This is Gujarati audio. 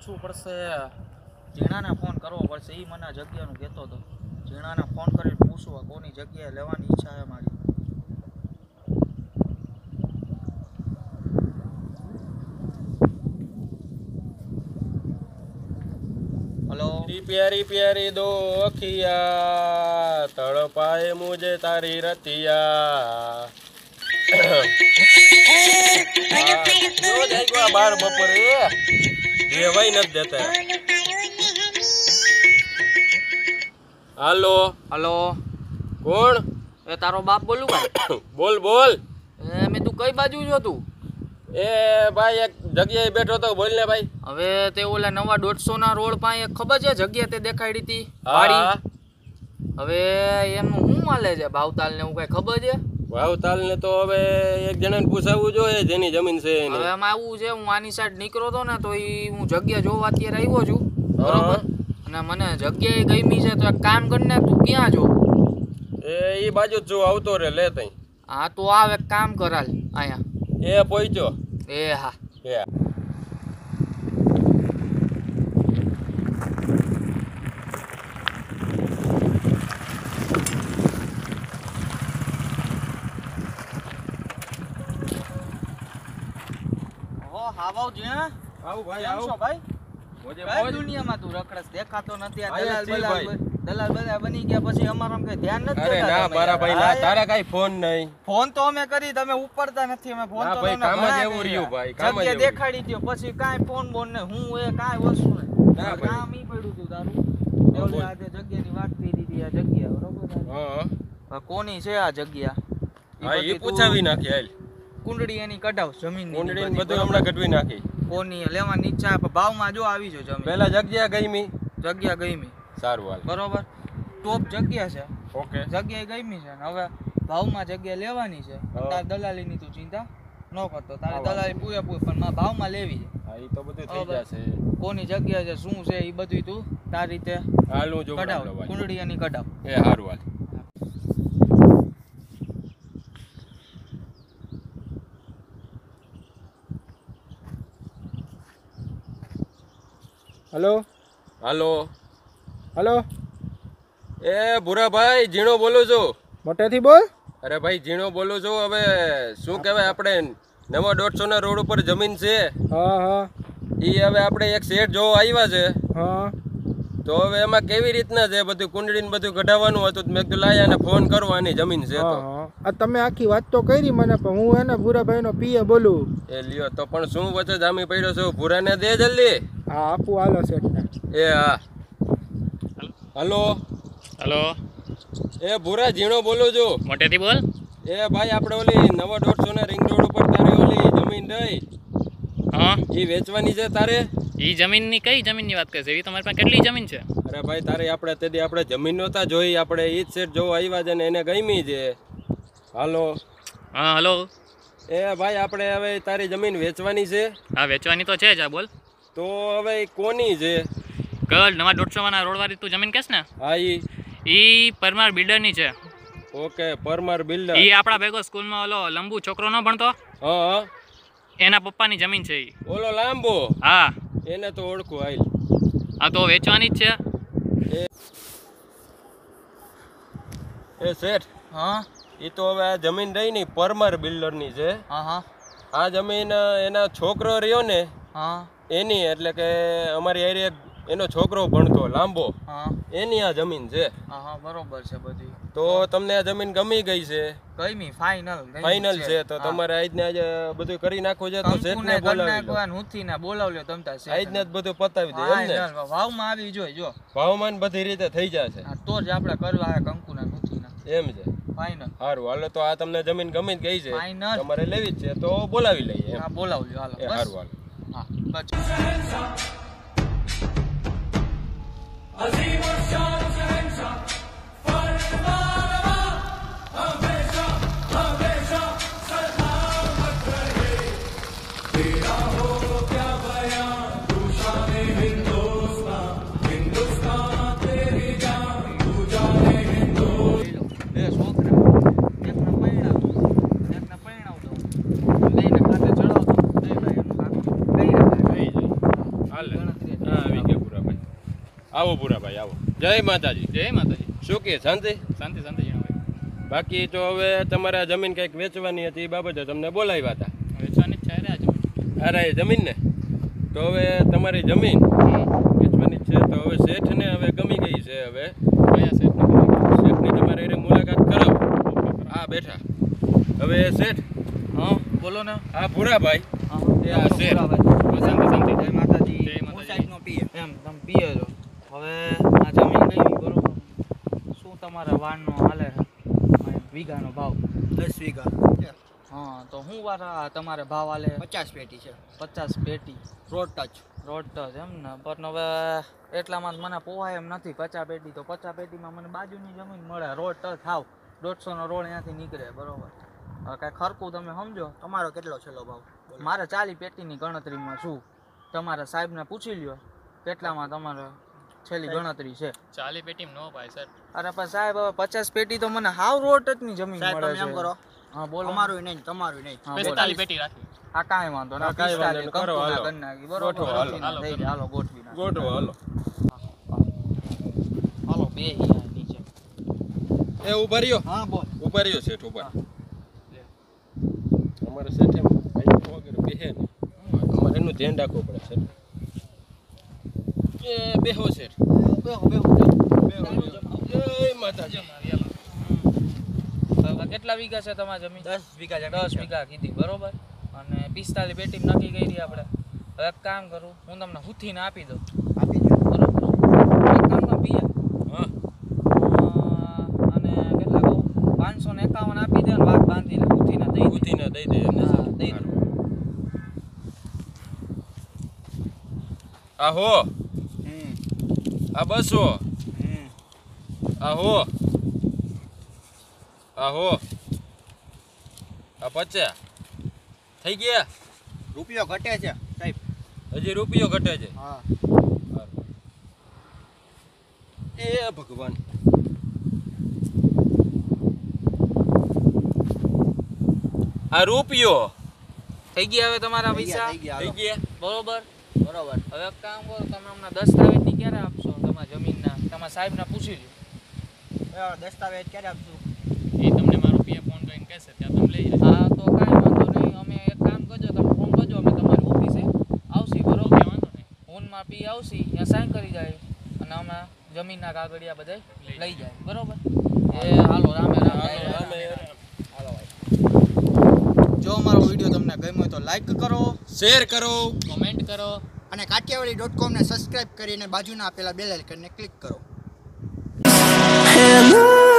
પૂછવું પડશે, જીણાને ફોન કરવો પડશે. એ મને આ જગ્યાનું કહેતો હતો. જીણાને ફોન કરીને પૂછવા કોની જગ્યાએ લેવાની ઈચ્છા છે મારી. हेलो प्यारी प्यारी दो अखिया तड़पाए मुझे तारी रतिया बार बपोरे भाई न देता. हेलो हेलो કોણ? એ તારો બાપ બોલું ભાઈ? બોલ બોલ. એ મેં તું કઈ બાજુ જો તું? એ ભાઈ એક જગ્યાએ બેઠો તો, બોલ ને ભાઈ. હવે તે ઓલા નવા 150 ના રોડ પાસે ખબર છે જગ્યા તે દેખાડી હતી હા. વાડી. હવે એમનું શું માલે છે ભાવતાલ ને એવું કઈ ખબર છે? ભાવતાલ ને તો હવે એક જણાને પૂછાવવું જોઈએ જેની જમીન છે એની. હવે એમાં આવું છે, હું આની સાઈડ નીકળો તો ને તો હું જગ્યા જોવા અત્યારે આવ્યો છું, બરોબર? અને મને જગ્યા ગમી છે તો એક કામ કરીને તું ક્યાં જો? એ બાજુ જ જો, આવતો રે લે તઈ. હા તો આવ એક કામ કરાલ અહીંયા. એ પહોંચ્યો. એ હા એ આવો જીણા. આવું ભાઈ, કેમ છો ભાઈ? મોજે કઈ મોજ. દુનિયામાં તું રખડસ? દેખાતો નથી. આ આયા દલાલ છીએ ભાઈ. દલાલ બધા બની ગયા પછી અમારું કઈ ધ્યાન નથી અરે દેતા ના તમે મારા યાર. ભાઈ, ના તારા કઈ ફોન નહીં. ફોન તો અમે કરી, તમે ઉપડતા નથી. અમે ફોન ના તો ભાઈ, તમને કામ જ ઘણા એવું કર્યા. રહ્યું ભાઈ, કામ જ જગ્યા એવું દેખાડી દ્યો પછી કાંઈ ફોન બોન ને હું એ કાંઈ વસ્તુ નહીં. ના ભાઈ. કામ ઈ પડ્યું તું તારું. હા, ઓલી બોલ. આજે જગ્યાની વાત કરી દીધી. આ જગ્યા બરોબર. હા હવે કોની છે આ જગ્યા? હા, બધી એ પૂછાવી નાખી. હાલ કુંડળી એની કઢાવ જમીન કુંડળી ને બધું હમણાં ગઢવી નાખી. કોની લેવાની ઈચ્છા પણ ભાવમાં જો આવી જો જમીન. પેલા જગ્યા ગઈમી. જગ્યા ગઈમી સારું હાલ. બરોબર, ટોપ જગ્યા છે. ઓકે. જગ્યા ગઈમી છે ને હવે ભાવમાં જગ્યા લેવાની છે. હા. તાર દલાલીની તું ચિંતા ન કરતો. તારે હા, દલાલી પૂરેપૂરી પણ મારા ભાવમાં લેવી છે. હા, એ તો બધું થઈ બરાબર. જશે. કોની જગ્યા છે શું છે એ બધું તું તાર રીતે હાલ હું જો કઢાવ, કુંડળી એની કઢાવ. એ સારું હાલ. हेलो હાલો. हेलो એ ભૂરાભાઈ, ઝીણો બોલું છું. મોટેથી બોલ. અરે ભાઈ, ઝીણો બોલું છું. હવે શું કહેવાય, આપણે નવા 150 ના રોડ ઉપર જમીન છે. હા હા ઈ હવે આપણે એક શેઠ જોવા આવ્યા છે. હા તો હવે એમાં કેવી રીતના છે બધું કુંડળી ને બધું કઢાવવાનું હતું. મેં કીધું લાયા ને ફોન કરવાની જમીન છે તો. હા આ તમે આખી વાત તો કરી મને, પણ હું એને ભૂરાભાઈનો પીએ બોલું. એ લ્યો તો, પણ શું વચ્ચે જામી પડ્યો છું. ભૂરાને દે જલ્દી. હા આપું હાલો શેઠને. એ હા. હલો. હલો, એ ભૂરા, ઝીણો બોલું છું. મોટેથી બોલ. એ ભાઈ, આપણે ઓલી નવા 150 ના રિંગ રોડ ઉપર તારે ઓલી જમીન રહી, હા, ઈ વેચવાની છે તારે. એ જમીનની કઈ જમીનની વાત કરે છે? એ તમારી પાસે કેટલી જમીન છે? અરે ભાઈ, તારે આપણે તેથી આપણે જમીન નહોતા જોઈ, આપણે ઈ જ સેટ જોવા આવ્યા છે ને એને ગમી છે. હાલો. હા હલો. એ ભાઈ, આપણે હવે તારી જમીન વેચવાની છે. હા, વેચવાની તો છે જ. આ બોલ. તો હવે ઈ કોની છે? કલ નવા 150 ના રોડવાળી તું જમીન કહેશ ને, હા, એ પરમાર બિલ્ડરની છે. Okay, Parmar builder. એ આપણા ભેગો સ્કૂલમાં ઓલો લંબુ છોકરો ન ભણતો, હા હા, એના પપ્પાની જમીન છે એ. ઓલો લાંબો. હા એને તો ઓળખું. હાલ. હા, તો વેચવાની જ છે. એ શેઠ, હા ઈ તો હવે આ જમીન રહી ની પરમાર બિલ્ડરની છે. હા હા આ જમીન એના છોકરો રહ્યો ને હા એની, એટલે કે અમારી એરિયા એનો છોકરો ભણતો લાંબો, હા એની આ જમીન છે. હા હા બરોબર છે બધી. તો તમને આ જમીન ગમી ગઈ છે? ગઈમી ફાઇનલ ફાઇનલ છે. તો તમારે આજને આજે બધું કરી નાખવું છે તો શેઠને બોલાવી લો. હુથીને બોલાવ્યો તમતા છે. આજને જ બધું પતાવી દે એમ ને. ભાવમાં આવી જોઈ જો. ભાવમાન બધી રીતે થઈ જશે. હા, તો જ આપણે કરવા આવે કંકુના હુથીના. એમ છે. ફાઇનલ. સારું હાલો, તો આ તમને જમીન ગમી ગઈ છે, Final. તમારે લેવી જ છે તો બોલાવી લઈએ એમ. હા બોલાવજો હાલો. એ બસ. સારું હાલો. હા બસ. બે છોકરા, એકને પરણાવતો, એકને પરણાવતો, બેયને ખાતે ચડાવતો, બે ભાઈ એનું કામ કઈ રીતે હાલે. ગણતરી ભૂરાભાઈ આવો. જય માતાજી. જય માતાજી. શું કે શાંતિ? શાંતિ શાંતિ જણાભાઈ. બાકી તો હવે તમારે આ જમીન કંઈક વેચવાની હતી એ બાબતે તમને બોલાવ્યા હતા. વેચવાની જ છે રે આ જમીન. અરે એ જમીન ને તો હવે તમારી જમીન વેચવાની જ છે તો હવે શેઠને હવે ગમી ગઈ છે. હવે કયા શેઠની? શેઠની તમારે એને મુલાકાત કરાવો. આ બેઠા. હવે શેઠ હા બોલો ને. આ ભૂરાભાઈ હા એ આ શેઠ. શાંતિ શાંતિ. જય માતાજી. જય માતાજી. હું સાઈડનો પીએ એમ તમે પીએ છો. હવે આ જમીન ગઈ બરોબર. શું તમારા વાણનો હાલે છે વીઘાનો ભાવ? 10 વીઘા હા તો હું વારા તમારે ભાવ હાલે 50 પેટી છે 50 પેટી રોડ ટચ. રોડ ટચ એમ ને પણ હવે એટલામાં મને પોહાય એમ નથી 50 પેટી તો 50 પેટીમાં મને બાજુની જમીન મળે રોડ ટચ થાવ 150 નો રોડ ત્યાંથી નીકળે બરોબર. હવે કાંઈ ખરકું તમે સમજો. તમારો કેટલો છેલ્લો ભાવ? મારે 40 પેટીની ગણતરીમાં છું. તમારા સાહેબને પૂછી લ્યો કેટલામાં તમારે છેલ્લી ગણતરી છે. 40 પેટીમાં નો ભાઈ સર. અરે પણ સાહેબ હવે 50 પેટી તો મને હાવ રોડ ટચની જમીન સાહેબ મળે તમે એમ છે. કરો હા બોલો. અમારું નહીં તમારું નહીં હા, 45 પેટી રાખી. આ કાંઈ વાંધો ના. હા, કાંઈ વાંધો નહીં. કરો, હાલો. કરી નાખી બરોબર. ગોઠવો, હાલો. થઈ જાય, હાલો ગોઠવી નાખી. ગોઠવો હાલો. હાલો બે અહીંયા નીચે. એ ઉભા રહ્યો. હા બોલ. ઉભા રહ્યો શેઠ ઉભા. અમારે શેઠ એમ કઈ વગર બેહે ને અમારે એનું ધ્યાન રાખવું પડે શેઠ. એ બેહો શેઠ. બેહો બેહો જય માતાજી. હવે કેટલા વીઘા છે તમારી જમીન? 10 વીઘા જમીન 10 વીઘા કીધી બરોબર. અને 45 પેટી નક્કી કરી આપણે. હવે એક કામ કરું હું તમને હુથીને આપી દઉં આપી દો. બરોબર. એક કામ ના પીએ હા અને કેટલા કહું 551 આપી દે ને વાત બાંધીને હુથીના દઈ દે. ઉધીને દઈ દે એમને હા, દઈ દે. આહો આ 200 આહો આહો આ 50 થઈ ગયા. રૂપિયો ઘટે છે સાહેબ. હજી રૂપિયો ઘટે છે. હા એ ભગવાન. આ રૂપિયો થઈ ગયા હવે તમારા પૈસા થઈ ગયા થઈ હાલો. ગયા. બરોબર. બરોબર. હવે એક કામ કરો તમે હમણાં દસ્તાવેજની ક્યારે આપશો તમારા જમીનના? તમારા સાહેબને પૂછી લ્યો. દસ્તાવેજ ક્યારે આપશું? એ તમને મારો પીએ ફોન કરીને કહેશે ત્યાં તમે લઈ જજો. હા તો કાંઈ વાંધો નહીં. અમે એક કામ કરજો તમે ફોન કરજો અમે તમારી ઓફિસે આવશી બરોબર. ઓકે વાંધો નહીં. ફોનમાં પી આવશી ત્યાં સાઈન કરી જાય અને અમે જમીનના કાગળિયા બધા લઈ જાય બરોબર. એ હાલો રામે રામે. જો અમારો વિડીયો તમને ગમ્યો હોય તો લાઈક કરો શેર કરો. કોમેન્ટ કરો. અને કાઠિયાવાડી.com ને સબસ્ક્રાઇબ કરીને બાજુના આપેલા બેલ આઇકનને ક્લિક કરો. Hello.